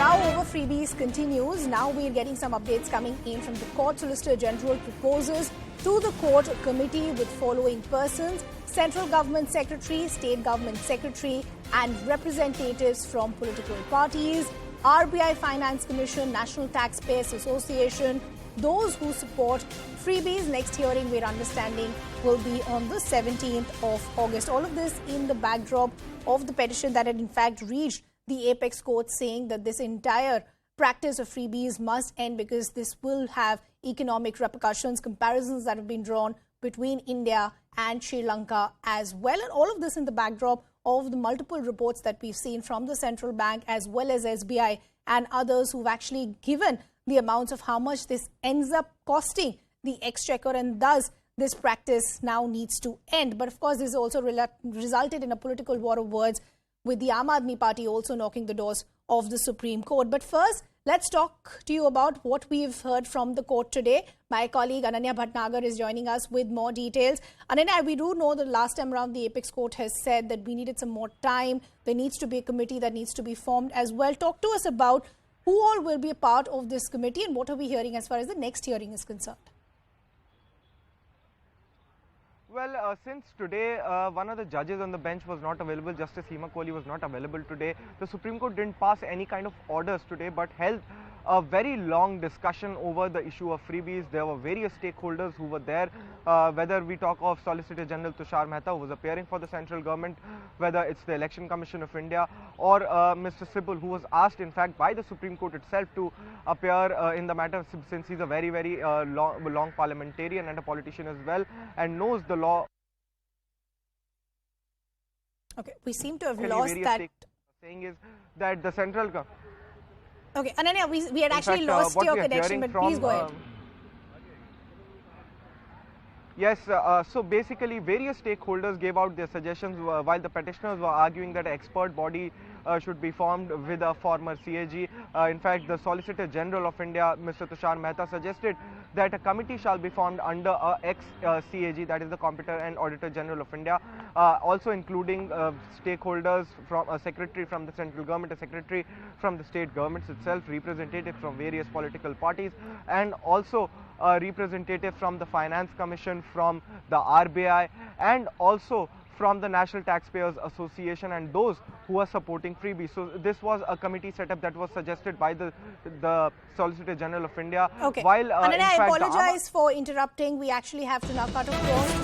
row over freebies continues. Now we are getting some updates coming in from the court. Solicitor General proposes to the court a committee with following persons: Central Government Secretary, State Government Secretary and representatives from political parties, RBI Finance Commission, National Taxpayers Association, those who support freebies. Next hearing, we're understanding, will be on the 17th of August. All of this in the backdrop of the petition that had in fact reached the apex court, saying that this entire practice of freebies must end because this will have economic repercussions. Comparisons that have been drawn between India and Sri Lanka as well. And all of this in the backdrop of the multiple reports that we've seen from the central bank as well as SBI and others who've actually given the amounts of how much this ends up costing the exchequer, and thus this practice now needs to end. But of course, this also resulted in a political war of words, with the Aam Aadmi Party also knocking the doors of the Supreme Court. But first, let's talk to you about what we've heard from the court today. My colleague Ananya Bhatnagar is joining us with more details. Ananya, we do know that last time around the apex court has said that we needed some more time. There needs to be a committee that needs to be formed as well. Talk to us about who all will be a part of this committee and what are we hearing as far as the next hearing is concerned. Well, since today one of the judges on the bench was not available, Justice Hima Kohli was not available today, the Supreme Court didn't pass any kind of orders today but held a very long discussion over the issue of freebies. There were various stakeholders who were there, whether we talk of Solicitor General Tushar Mehta, who was appearing for the central government, whether it's the Election Commission of India, or Mr. Sibal, who was asked in fact by the Supreme Court itself to appear in the matter, since he's a very long parliamentarian and a politician as well and knows the law. Okay, we seem to have lost that. Saying is that the central government. Okay, Ananya, we had actually lost your connection, but please go ahead. Yes, so basically various stakeholders gave out their suggestions while the petitioners were arguing that an expert body should be formed with a former CAG. In fact, the Solicitor General of India, Mr. Tushar Mehta, suggested that a committee shall be formed under a ex-CAG, that is the Comptroller and Auditor General of India, also including stakeholders from a secretary from the central government, a secretary from the state governments itself, representatives from various political parties, and also a representative from the Finance Commission, from the RBI, and also from the National Taxpayers Association and those who are supporting freebies. So this was a committee setup that was suggested by the Solicitor General of India. Okay. While, Ananya, I apologize for interrupting. We actually have to now cut off.